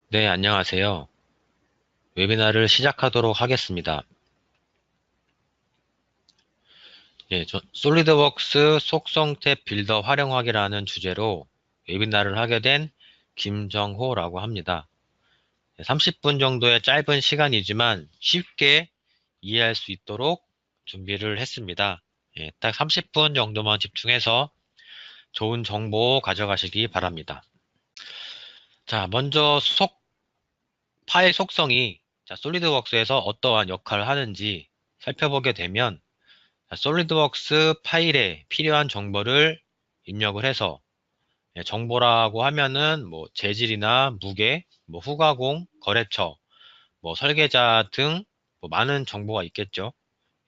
네, 안녕하세요. 웨비나를 시작하도록 하겠습니다. 예, 솔리드웍스 속성 탭 빌더 활용하기라는 주제로 웨비나를 하게 된 김정호라고 합니다. 30분 정도의 짧은 시간이지만 쉽게 이해할 수 있도록 준비를 했습니다. 예, 딱 30분 정도만 집중해서 좋은 정보 가져가시기 바랍니다. 자, 먼저 파일 속성이 솔리드웍스에서 어떠한 역할을 하는지 살펴보게 되면 솔리드웍스 파일에 필요한 정보를 입력을 해서 정보라고 하면은 뭐 재질이나 무게, 뭐 후가공, 거래처, 뭐 설계자 등 뭐 많은 정보가 있겠죠.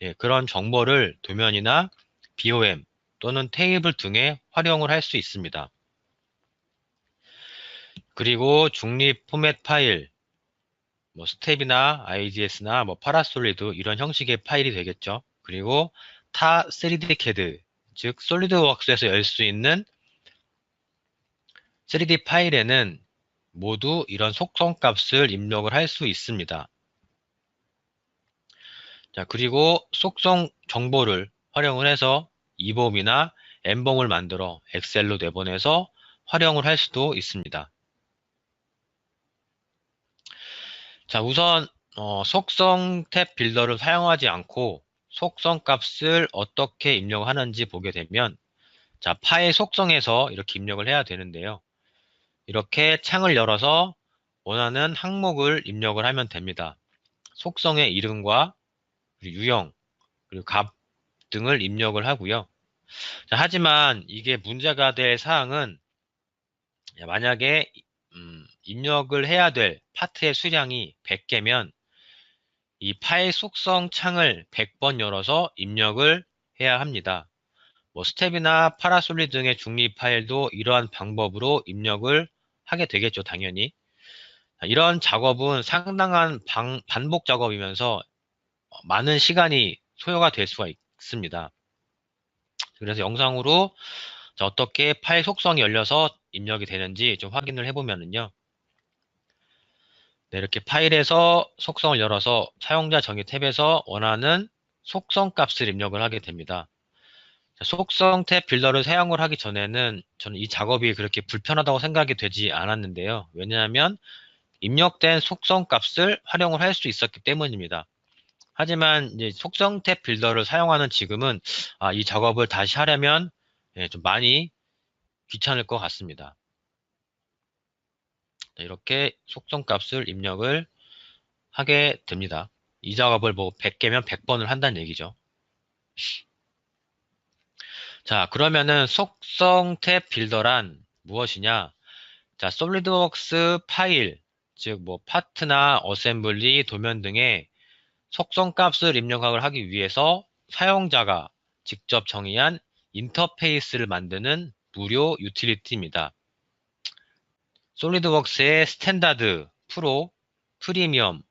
예, 그런 정보를 도면이나 BOM 또는 테이블 등에 활용을 할 수 있습니다. 그리고 중립 포맷 파일, 뭐 스텝이나 IDS나 뭐 파라솔리드 이런 형식의 파일이 되겠죠. 그리고 타 3D CAD, 즉 솔리드웍스에서 열 수 있는 3D 파일에는 모두 이런 속성 값을 입력을 할 수 있습니다. 자, 그리고 속성 정보를 활용을 해서 이봄이나 엠범을 만들어 엑셀로 내보내서 활용을 할 수도 있습니다. 자, 우선 속성 탭 빌더를 사용하지 않고 속성 값을 어떻게 입력하는지 보게 되면 자, 파일 속성에서 이렇게 입력을 해야 되는데요. 이렇게 창을 열어서 원하는 항목을 입력을 하면 됩니다. 속성의 이름과 그리고 유형, 그리고 값 등을 입력을 하고요. 자, 하지만 이게 문제가 될 사항은 만약에 입력을 해야 될 파트의 수량이 100개면 이 파일 속성 창을 100번 열어서 입력을 해야 합니다. 뭐 스텝이나 파라솔리 등의 중립 파일도 이러한 방법으로 입력을 하게 되겠죠, 당연히. 이런 작업은 상당한 반복 작업이면서 많은 시간이 소요가 될 수가 있습니다. 그래서 영상으로 어떻게 파일 속성이 열려서 입력이 되는지 좀 확인을 해보면은요. 네, 이렇게 파일에서 속성을 열어서 사용자 정의 탭에서 원하는 속성 값을 입력을 하게 됩니다. 속성 탭 빌더를 사용을 하기 전에는 저는 이 작업이 그렇게 불편하다고 생각이 되지 않았는데요. 왜냐하면 입력된 속성 값을 활용을 할 수 있었기 때문입니다. 하지만 이제 속성 탭 빌더를 사용하는 지금은 이 작업을 다시 하려면 좀 많이 귀찮을 것 같습니다. 이렇게 속성 값을 입력을 하게 됩니다. 이 작업을 뭐 100개면 100번을 한다는 얘기죠. 자, 그러면은 속성 탭 빌더란 무엇이냐? 자, 솔리드웍스 파일, 즉 뭐 파트나 어셈블리, 도면 등의 속성 값을 입력을 하기 위해서 사용자가 직접 정의한 인터페이스를 만드는 무료 유틸리티입니다. 솔리드웍스의 스탠다드, 프로, 프리미엄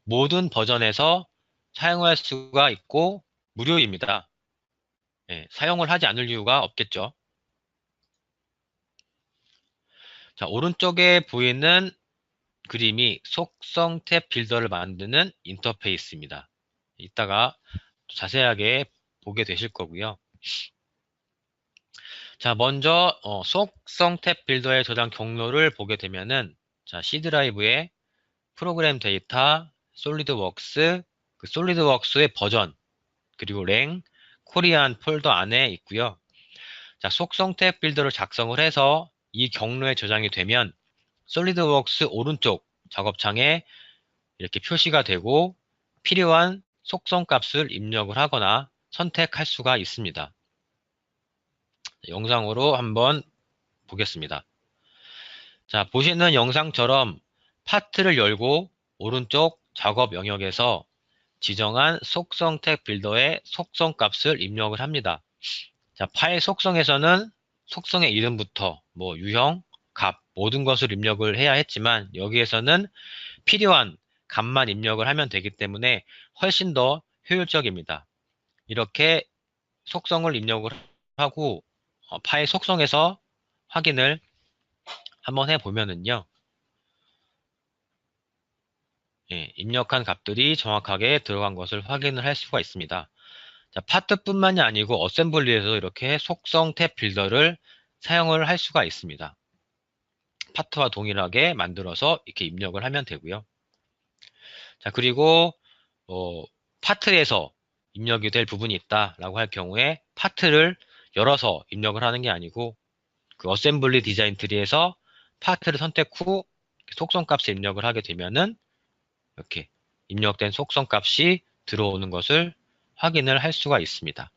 모든 버전에서 사용할 수가 있고 무료입니다. 예, 사용을 하지 않을 이유가 없겠죠. 자, 오른쪽에 보이는 그림이 속성 탭 빌더를 만드는 인터페이스입니다. 이따가 자세하게 보게 되실 거고요. 자, 먼저 속성 탭 빌더의 저장 경로를 보게 되면은 자, C 드라이브에 프로그램 데이터, 솔리드웍스, 그 솔리드웍스의 버전, 그리고 랭, 코리안 폴더 안에 있고요. 자, 속성 탭 빌더를 작성을 해서 이 경로에 저장이 되면 솔리드웍스 오른쪽 작업창에 이렇게 표시가 되고 필요한 속성 값을 입력을 하거나 선택할 수가 있습니다. 영상으로 한번 보겠습니다. 자, 보시는 영상처럼 파트를 열고 오른쪽 작업 영역에서 지정한 속성 탭 빌더의 속성 값을 입력을 합니다. 자, 파일 속성에서는 속성의 이름부터 뭐 유형, 값 모든 것을 입력을 해야 했지만 여기에서는 필요한 값만 입력을 하면 되기 때문에 훨씬 더 효율적입니다. 이렇게 속성을 입력을 하고 파일 속성에서 확인을 한번 해보면은요. 예, 입력한 값들이 정확하게 들어간 것을 확인을 할 수가 있습니다. 자, 파트뿐만이 아니고 어셈블리에서 이렇게 속성 탭 빌더를 사용을 할 수가 있습니다. 파트와 동일하게 만들어서 이렇게 입력을 하면 되고요. 자, 그리고 파트에서 입력이 될 부분이 있다라고 할 경우에 파트를 열어서 입력을 하는 게 아니고 그 어셈블리 디자인 트리에서 파트를 선택 후 속성 값을 입력을 하게 되면은 이렇게 입력된 속성 값이 들어오는 것을 확인을 할 수가 있습니다.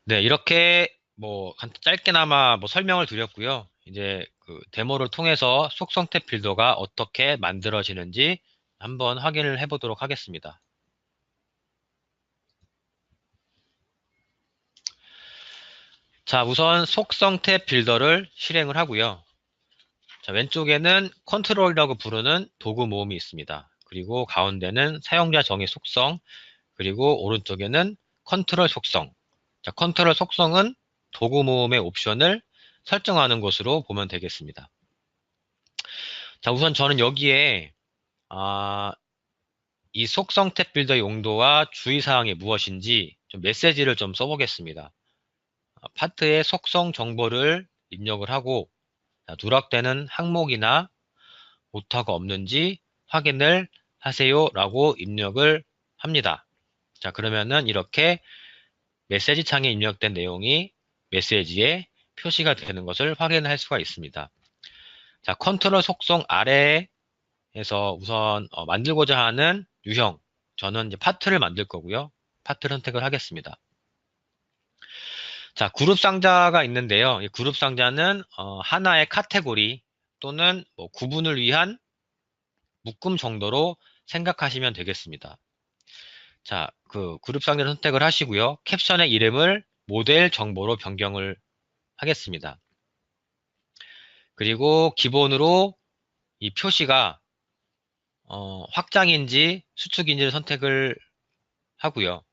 네, 이렇게 뭐 짧게나마 뭐 설명을 드렸고요. 이제 그 데모를 통해서 속성 탭 빌더가 어떻게 만들어지는지 한번 확인을 해보도록 하겠습니다. 자, 우선 속성 탭 빌더를 실행을 하고요. 자, 왼쪽에는 컨트롤이라고 부르는 도구 모음이 있습니다. 그리고 가운데는 사용자 정의 속성, 그리고 오른쪽에는 컨트롤 속성. 자, 컨트롤 속성은 도구 모음의 옵션을 설정하는 것으로 보면 되겠습니다. 자, 우선 저는 여기에 이 속성 탭 빌더의 용도와 주의사항이 무엇인지 좀 메시지를 좀 써보겠습니다. 파트의 속성 정보를 입력을 하고 누락되는 항목이나 오타가 없는지 확인을 하세요 라고 입력을 합니다. 자, 그러면은 이렇게 메시지 창에 입력된 내용이 메시지에 표시가 되는 것을 확인할 수가 있습니다. 자, 컨트롤 속성 아래에서 우선 만들고자 하는 유형, 저는 이제 파트를 만들 거고요. 파트를 선택을 하겠습니다. 자, 그룹 상자가 있는데요. 이 그룹 상자는 하나의 카테고리 또는 뭐 구분을 위한 묶음 정도로 생각하시면 되겠습니다. 자, 그 그룹 상자를 선택을 하시고요. 캡션의 이름을 모델 정보로 변경을 하겠습니다. 그리고 기본으로 이 표시가 확장인지 수축인지를 선택을 하고요.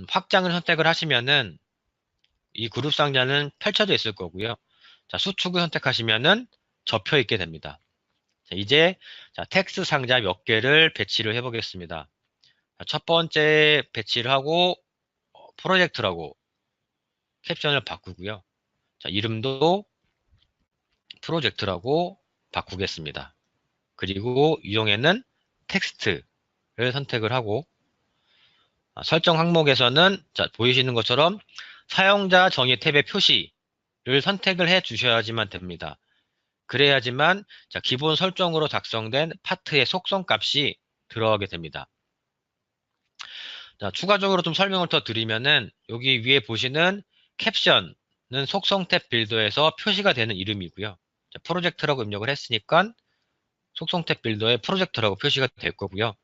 확장을 선택을 하시면은 이 그룹 상자는 펼쳐져 있을 거고요. 자, 수축을 선택하시면은 접혀 있게 됩니다. 자, 이제 텍스트 상자 몇 개를 배치를 해 보겠습니다. 첫 번째 배치를 하고 프로젝트라고 캡션을 바꾸고요. 자, 이름도 프로젝트라고 바꾸겠습니다. 그리고 유형에는 텍스트를 선택을 하고 설정 항목에서는 자, 보이시는 것처럼 사용자 정의 탭의 표시를 선택을 해 주셔야지만 됩니다. 그래야지만 자, 기본 설정으로 작성된 파트의 속성 값이 들어가게 됩니다. 자, 추가적으로 좀 설명을 더 드리면은 여기 위에 보시는 캡션은 속성 탭 빌더에서 표시가 되는 이름이고요. 자, 프로젝트라고 입력을 했으니까 속성 탭 빌더에 프로젝트라고 표시가 될 거고요.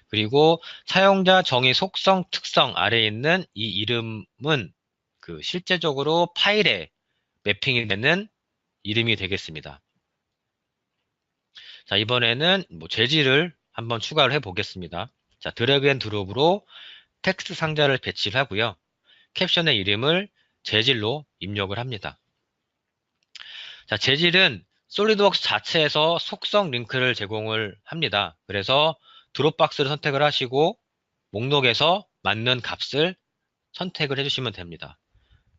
그리고 사용자 정의 속성 특성 아래에 있는 이 이름은 그 실제적으로 파일에 매핑이 되는 이름이 되겠습니다. 자, 이번에는 뭐 재질을 한번 추가를 해 보겠습니다. 자, 드래그 앤 드롭으로 텍스트 상자를 배치를 하고요. 캡션의 이름을 재질로 입력을 합니다. 자, 재질은 솔리드웍스 자체에서 속성 링크를 제공을 합니다. 그래서 드롭박스를 선택을 하시고 목록에서 맞는 값을 선택을 해주시면 됩니다.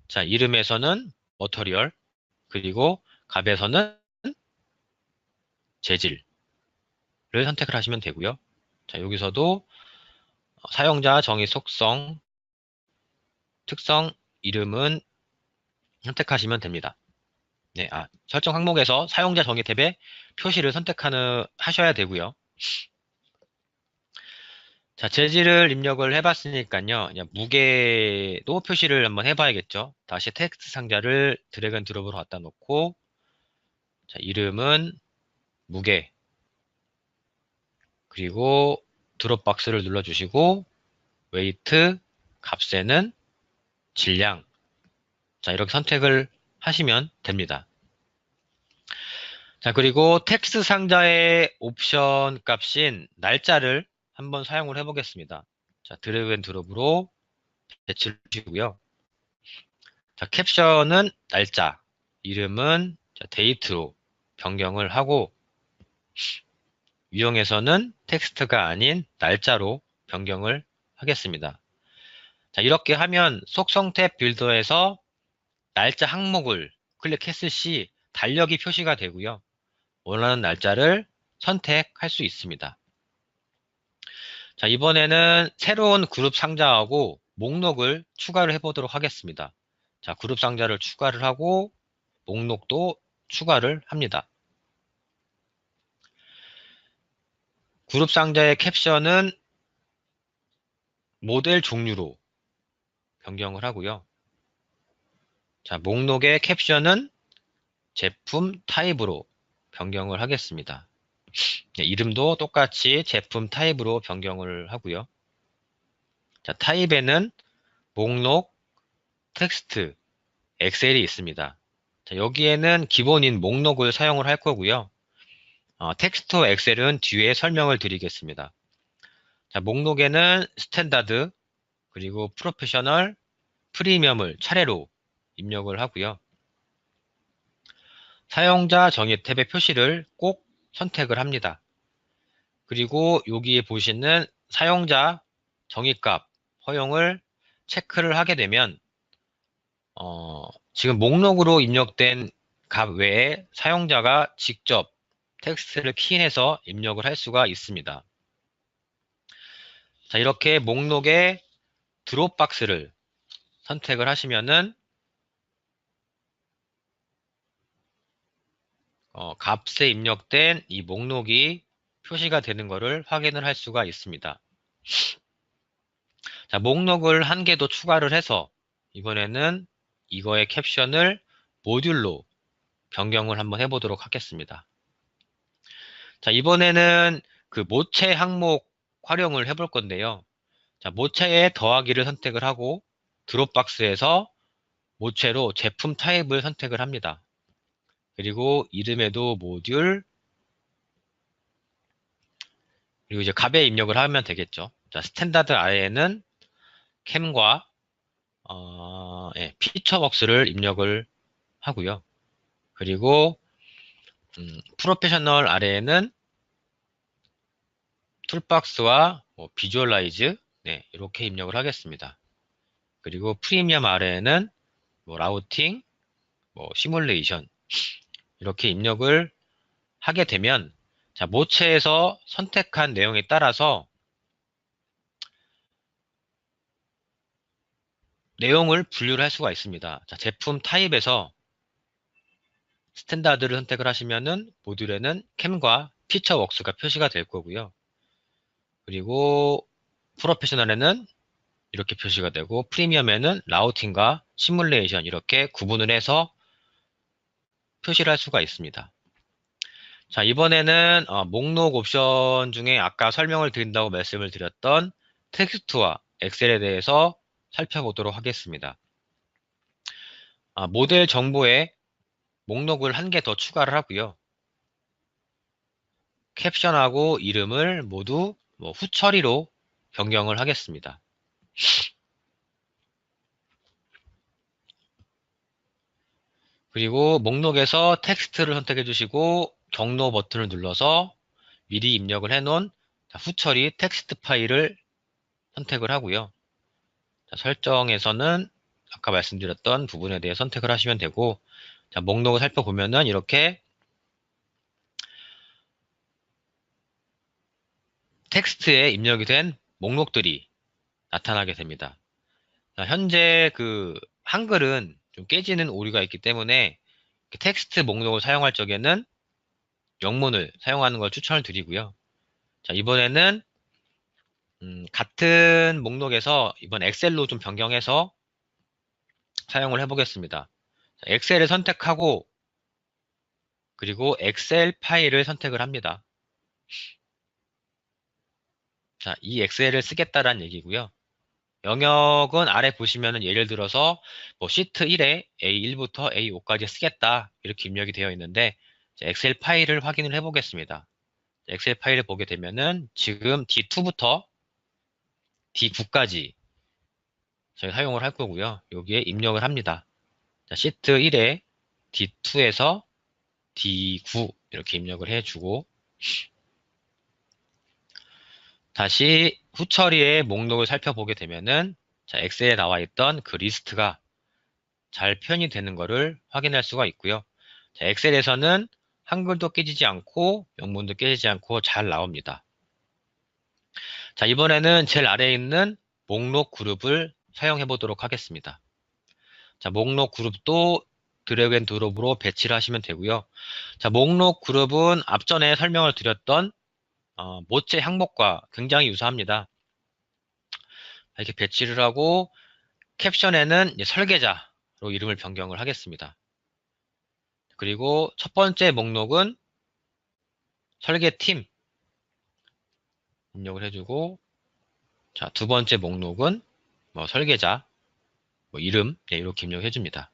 자, 이름에서는 머터리얼, 그리고 값에서는 재질을 선택을 하시면 되고요. 자, 여기서도 사용자 정의 속성, 특성, 이름은 선택하시면 됩니다. 네, 설정 항목에서 사용자 정의 탭에 표시를 하셔야 되고요. 자, 재질을 입력을 해봤으니까요. 그냥 무게도 표시를 한번 해봐야겠죠. 다시 텍스트 상자를 드래그 앤 드롭으로 갖다 놓고, 자, 이름은 무게, 그리고 드롭 박스를 눌러주시고, 웨이트, 값에는 질량. 자, 이렇게 선택을 하시면 됩니다. 자, 그리고 텍스트 상자의 옵션 값인 날짜를 한번 사용을 해보겠습니다. 자, 드래그 앤 드롭으로 배치를 주시고요. 자, 캡션은 날짜, 이름은 데이트로 변경을 하고, 유형에서는 텍스트가 아닌 날짜로 변경을 하겠습니다. 자, 이렇게 하면 속성 탭 빌더에서 날짜 항목을 클릭했을 시 달력이 표시가 되고요. 원하는 날짜를 선택할 수 있습니다. 자, 이번에는 새로운 그룹 상자하고 목록을 추가를 해보도록 하겠습니다. 자, 그룹 상자를 추가를 하고 목록도 추가를 합니다. 그룹 상자의 캡션은 모델 종류로 변경을 하고요. 자, 목록의 캡션은 제품 타입으로 변경을 하겠습니다. 네, 이름도 똑같이 제품 타입으로 변경을 하고요. 자, 타입에는 목록, 텍스트, 엑셀이 있습니다. 자, 여기에는 기본인 목록을 사용을 할 거고요. 텍스트와 엑셀은 뒤에 설명을 드리겠습니다. 자, 목록에는 스탠다드, 그리고 프로페셔널, 프리미엄을 차례로 입력을 하고요. 사용자 정의 탭의 표시를 꼭 선택을 합니다. 그리고 여기에 보시는 사용자 정의값 허용을 체크를 하게 되면 지금 목록으로 입력된 값 외에 사용자가 직접 텍스트를 키인해서 입력을 할 수가 있습니다. 자, 이렇게 목록에 드롭박스를 선택을 하시면은 값에 입력된 이 목록이 표시가 되는 것을 확인을 할 수가 있습니다. 자, 목록을 한 개 더 추가를 해서 이번에는 이거의 캡션을 모듈로 변경을 한번 해보도록 하겠습니다. 자, 이번에는 그 모체 항목 활용을 해볼 건데요. 자, 모체에 더하기를 선택을 하고 드롭박스에서 모체로 제품 타입을 선택을 합니다. 그리고 이름에도 모듈, 그리고 이제 값에 입력을 하면 되겠죠. 자, 스탠다드 아래에는 캠과 피처웍스를 입력을 하고요. 그리고 프로페셔널 아래에는 툴박스와 비주얼라이즈 이렇게 입력을 하겠습니다. 그리고 프리미엄 아래에는 라우팅, 시뮬레이션 이렇게 입력을 하게 되면 자, 모체에서 선택한 내용에 따라서 내용을 분류를 할 수가 있습니다. 자, 제품 타입에서 스탠다드를 선택을 하시면은 모듈에는 캠과 피처웍스가 표시가 될 거고요. 그리고 프로페셔널에는 이렇게 표시가 되고 프리미엄에는 라우팅과 시뮬레이션 이렇게 구분을 해서 표시를 할 수가 있습니다. 자, 이번에는 목록 옵션 중에 아까 설명을 드린다고 말씀을 드렸던 텍스트와 엑셀에 대해서 살펴보도록 하겠습니다. 모델 정보에 목록을 한 개 더 추가를 하고요. 캡션하고 이름을 모두 후처리로 변경을 하겠습니다. 그리고 목록에서 텍스트를 선택해 주시고 경로 버튼을 눌러서 미리 입력을 해놓은 후처리 텍스트 파일을 선택을 하고요. 자, 설정에서는 아까 말씀드렸던 부분에 대해 선택을 하시면 되고 자, 목록을 살펴보면은 이렇게 텍스트에 입력이 된 목록들이 나타나게 됩니다. 자, 현재 그 한글은 좀 깨지는 오류가 있기 때문에 텍스트 목록을 사용할 적에는 영문을 사용하는 걸 추천을 드리고요. 자, 이번에는 같은 목록에서 이번 엑셀로 좀 변경해서 사용을 해보겠습니다. 자, 엑셀을 선택하고 그리고 엑셀 파일을 선택을 합니다. 자, 이 엑셀을 쓰겠다라는 얘기고요. 영역은 아래 보시면은 예를 들어서 시트 1에 A1부터 A5까지 쓰겠다 이렇게 입력이 되어 있는데 엑셀 파일을 확인을 해 보겠습니다. 엑셀 파일을 보게 되면은 지금 D2부터 D9까지 저희 사용을 할 거고요. 여기에 입력을 합니다. 자, 시트 1에 D2에서 D9 이렇게 입력을 해주고 다시 후처리의 목록을 살펴보게 되면은 자, 엑셀에 나와 있던 그 리스트가 잘 표현이 되는 것을 확인할 수가 있고요. 자, 엑셀에서는 한글도 깨지지 않고 영문도 깨지지 않고 잘 나옵니다. 자, 이번에는 제일 아래에 있는 목록 그룹을 사용해 보도록 하겠습니다. 자, 목록 그룹도 드래그 앤 드롭으로 배치를 하시면 되고요. 자, 목록 그룹은 앞전에 설명을 드렸던 모체 항목과 굉장히 유사합니다. 이렇게 배치를 하고 캡션에는 이제 설계자로 이름을 변경을 하겠습니다. 그리고 첫 번째 목록은 설계팀 입력을 해주고, 자, 두 번째 목록은 뭐 설계자, 뭐 이름, 네, 이렇게 입력해 줍니다.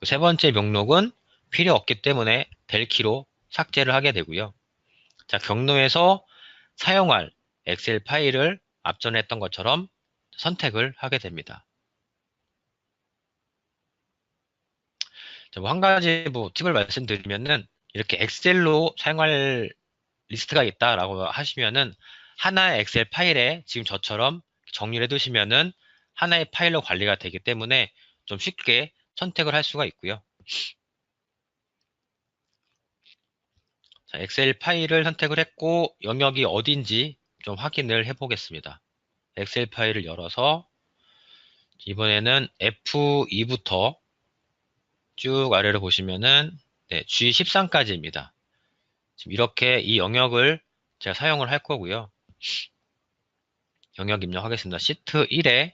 세 번째 목록은 필요 없기 때문에 델키로 삭제를 하게 되고요. 자, 경로에서 사용할 엑셀 파일을 앞전에 했던 것처럼 선택을 하게 됩니다. 자, 뭐 한 가지 뭐 팁을 말씀드리면은 이렇게 엑셀로 사용할 리스트가 있다라고 하시면은 하나의 엑셀 파일에 지금 저처럼 정리를 해두시면은 하나의 파일로 관리가 되기 때문에 좀 쉽게 선택을 할 수가 있고요. 자, 엑셀 파일을 선택을 했고 영역이 어딘지 좀 확인을 해 보겠습니다. 엑셀 파일을 열어서 이번에는 F2부터 쭉 아래로 보시면은 네, G13까지입니다. 지금 이렇게 이 영역을 제가 사용을 할 거고요. 영역 입력하겠습니다. 시트 1에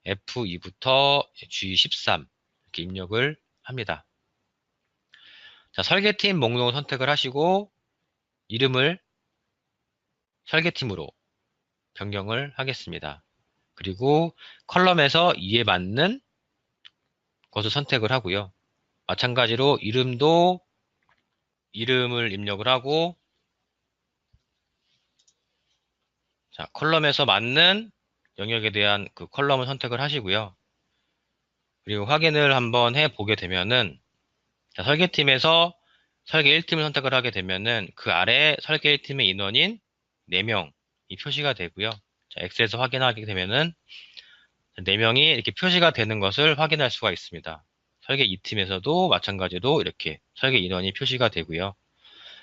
F2부터 G13 이렇게 입력을 합니다. 자, 설계팀 목록을 선택을 하시고 이름을 설계팀으로 변경을 하겠습니다. 그리고 컬럼에서 이에 맞는 것을 선택을 하고요. 마찬가지로 이름도 이름을 입력을 하고, 자, 컬럼에서 맞는 영역에 대한 그 컬럼을 선택을 하시고요. 그리고 확인을 한번 해 보게 되면은, 자, 설계팀에서 설계 1팀을 선택을 하게 되면은 그 아래 설계 1팀의 인원인 4명이 표시가 되고요. 자, 엑셀에서 확인하게 되면은 4명이 이렇게 표시가 되는 것을 확인할 수가 있습니다. 설계 2팀에서도 마찬가지로 이렇게 설계 인원이 표시가 되고요.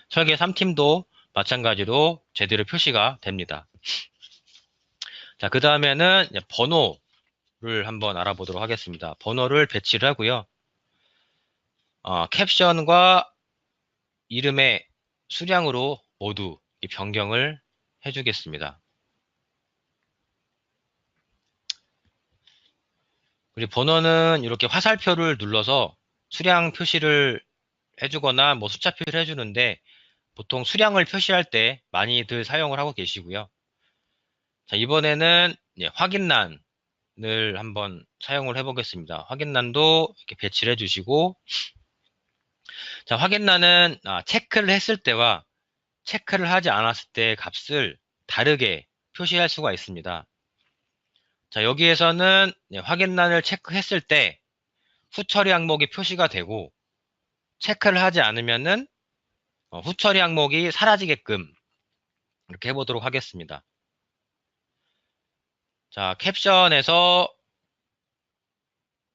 설계 3팀도 마찬가지로 제대로 표시가 됩니다. 자, 그 다음에는 번호를 한번 알아보도록 하겠습니다. 번호를 배치를 하고요. 캡션과 이름의 수량으로 모두 변경을 해주겠습니다. 그리고 번호는 이렇게 화살표를 눌러서 수량 표시를 해주거나 뭐 숫자 표시를 해주는데 보통 수량을 표시할 때 많이들 사용을 하고 계시고요. 자, 이번에는 확인란을 한번 사용을 해보겠습니다. 확인란도 이렇게 배치를 해주시고, 자, 확인란은 체크를 했을 때와 체크를 하지 않았을 때의 값을 다르게 표시할 수가 있습니다. 자, 여기에서는 확인란을 체크했을 때 후처리 항목이 표시가 되고, 체크를 하지 않으면은 후처리 항목이 사라지게끔 이렇게 해보도록 하겠습니다. 자, 캡션에서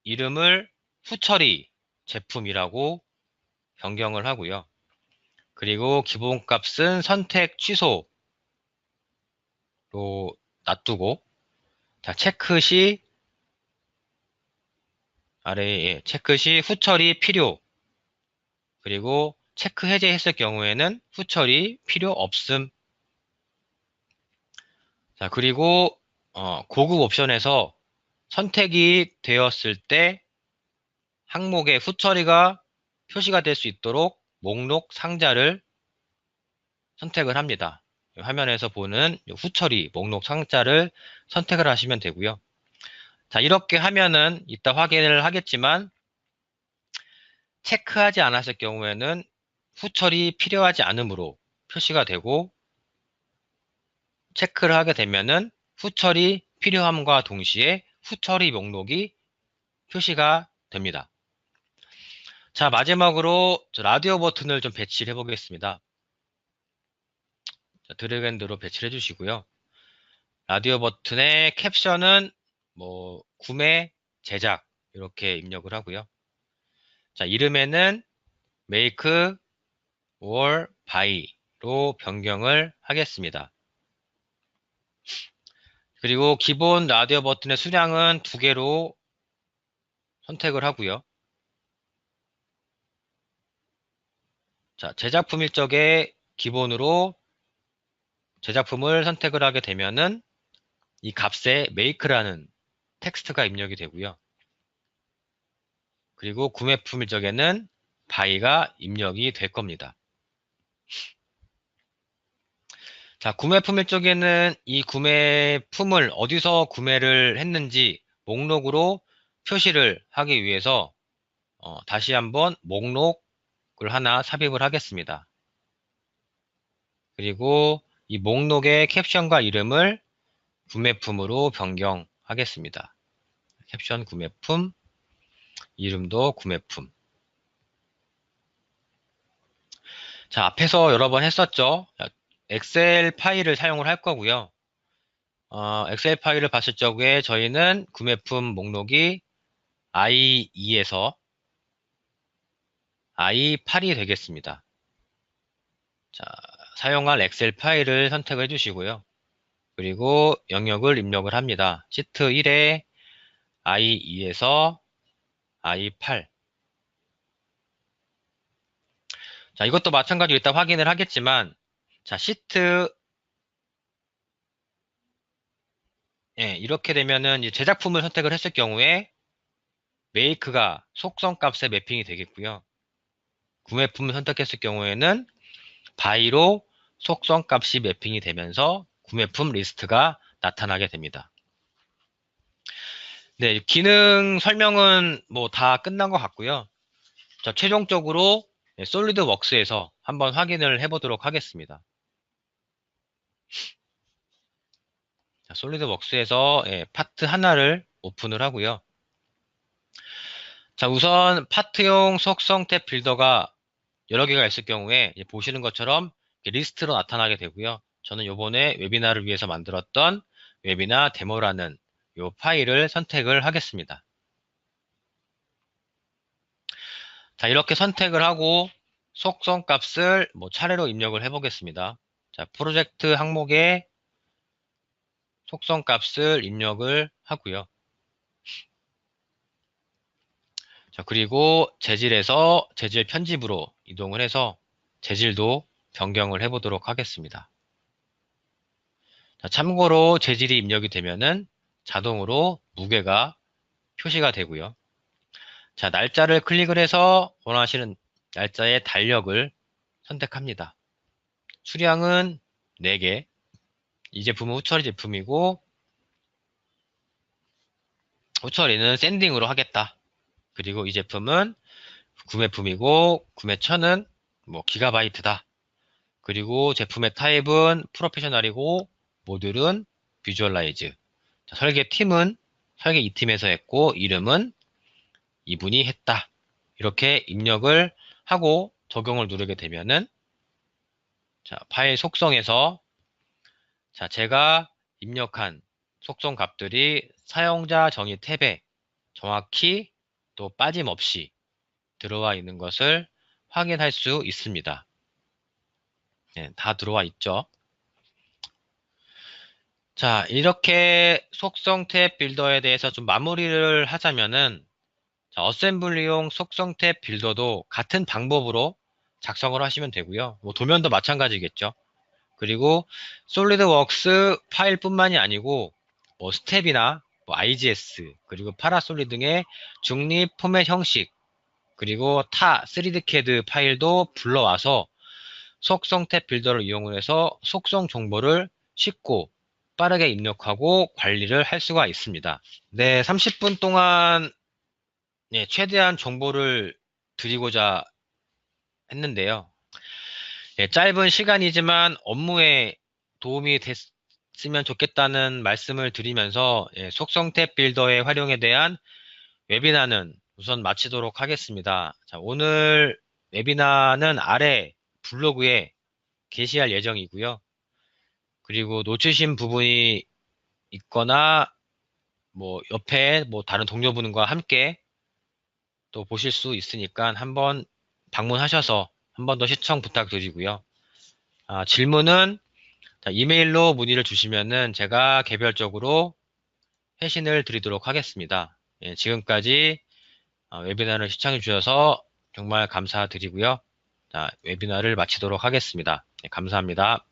이름을 후처리 제품이라고 변경을 하고요. 그리고 기본값은 선택 취소로 놔두고, 자, 체크 시 아래에 체크 시 후처리 필요, 그리고 체크 해제했을 경우에는 후처리 필요 없음. 자, 그리고 고급 옵션에서 선택이 되었을 때 항목의 후처리가 표시가 될 수 있도록 목록 상자를 선택을 합니다. 화면에서 보는 후처리 목록 상자를 선택을 하시면 되고요. 자, 이렇게 하면은 이따 확인을 하겠지만 체크하지 않았을 경우에는 후처리 필요하지 않으므로 표시가 되고, 체크를 하게 되면은 후처리 필요함과 동시에 후처리 목록이 표시가 됩니다. 자, 마지막으로 라디오 버튼을 좀 배치를 해보겠습니다. 자, 드래그 앤 드롭 배치를 해주시고요. 라디오 버튼의 캡션은 뭐 구매, 제작 이렇게 입력을 하고요. 자, 이름에는 make or buy로 변경을 하겠습니다. 그리고 기본 라디오 버튼의 수량은 2개로 선택을 하고요. 자, 제작품 일적에 기본으로 제작품을 선택을 하게 되면은 이 값에 make라는 텍스트가 입력이 되고요. 그리고 구매품 일적에는 buy가 입력이 될 겁니다. 자, 구매품 일적에는 이 구매품을 어디서 구매를 했는지 목록으로 표시를 하기 위해서 다시 한번 목록을 하나 삽입을 하겠습니다. 그리고 이 목록의 캡션과 이름을 구매품으로 변경하겠습니다. 캡션 구매품, 이름도 구매품. 자, 앞에서 여러 번 했었죠. 엑셀 파일을 사용을 할 거고요. 엑셀 파일을 봤을 적에 저희는 구매품 목록이 I2에서 I8이 되겠습니다. 자, 사용할 엑셀 파일을 선택을 해주시고요. 그리고 영역을 입력을 합니다. 시트 1에 I2에서 I8. 자, 이것도 마찬가지로 일단 확인을 하겠지만, 자, 시트, 예, 이렇게 되면은 이제 제작품을 선택을 했을 경우에 make가 속성 값에 매핑이 되겠고요. 구매품을 선택했을 경우에는 buy로 속성 값이 매핑이 되면서 구매품 리스트가 나타나게 됩니다. 네, 기능 설명은 뭐 다 끝난 것 같고요. 자, 최종적으로 솔리드웍스에서 한번 확인을 해보도록 하겠습니다. 자, 솔리드웍스에서 파트 하나를 오픈을 하고요. 자, 우선 파트용 속성 탭 빌더가 여러 개가 있을 경우에 보시는 것처럼 리스트로 나타나게 되고요. 저는 요번에 웨비나를 위해서 만들었던 웨비나 데모라는 요 파일을 선택을 하겠습니다. 자, 이렇게 선택을 하고 속성 값을 뭐 차례로 입력을 해 보겠습니다. 자, 프로젝트 항목에 속성 값을 입력을 하고요. 자, 그리고 재질에서 재질 편집으로 이동을 해서 재질도 변경을 해 보도록 하겠습니다. 자, 참고로 재질이 입력이 되면은 자동으로 무게가 표시가 되고요. 자, 날짜를 클릭을 해서 원하시는 날짜의 달력을 선택합니다. 수량은 4개. 이 제품은 후처리 제품이고 후처리는 샌딩으로 하겠다. 그리고 이 제품은 구매품이고 구매처는 뭐 기가바이트다. 그리고 제품의 타입은 프로페셔널이고 모듈은 비주얼라이즈. 자, 설계 팀은 설계 2팀에서 했고 이름은 이분이 했다. 이렇게 입력을 하고 적용을 누르게 되면은 자, 파일 속성에서 자, 제가 입력한 속성 값들이 사용자 정의 탭에 정확히 또 빠짐없이 들어와 있는 것을 확인할 수 있습니다. 네, 다 들어와 있죠. 자, 이렇게 속성 탭 빌더에 대해서 좀 마무리를 하자면은 자, 어셈블리용 속성 탭 빌더도 같은 방법으로 작성을 하시면 되고요. 뭐 도면도 마찬가지겠죠. 그리고 솔리드웍스 파일뿐만이 아니고 뭐 스텝이나 뭐 IGS 그리고 파라솔리 등의 중립 포맷 형식 그리고 타 3D CAD 파일도 불러와서 속성 탭 빌더를 이용을 해서 속성 정보를 쉽고 빠르게 입력하고 관리를 할 수가 있습니다. 네, 30분 동안 최대한 정보를 드리고자 했는데요. 짧은 시간이지만 업무에 도움이 됐으면 좋겠다는 말씀을 드리면서 속성 탭 빌더의 활용에 대한 웨비나는 우선 마치도록 하겠습니다. 자, 오늘 웨비나는 아래 블로그에 게시할 예정이고요. 그리고 놓치신 부분이 있거나 뭐 옆에 뭐 다른 동료분과 함께 또 보실 수 있으니까 한번 방문하셔서 한 번 더 시청 부탁드리고요. 질문은 이메일로 문의를 주시면은 제가 개별적으로 회신을 드리도록 하겠습니다. 예, 지금까지 웨비나를 시청해 주셔서 정말 감사드리고요. 자, 웨비나를 마치도록 하겠습니다. 네, 감사합니다.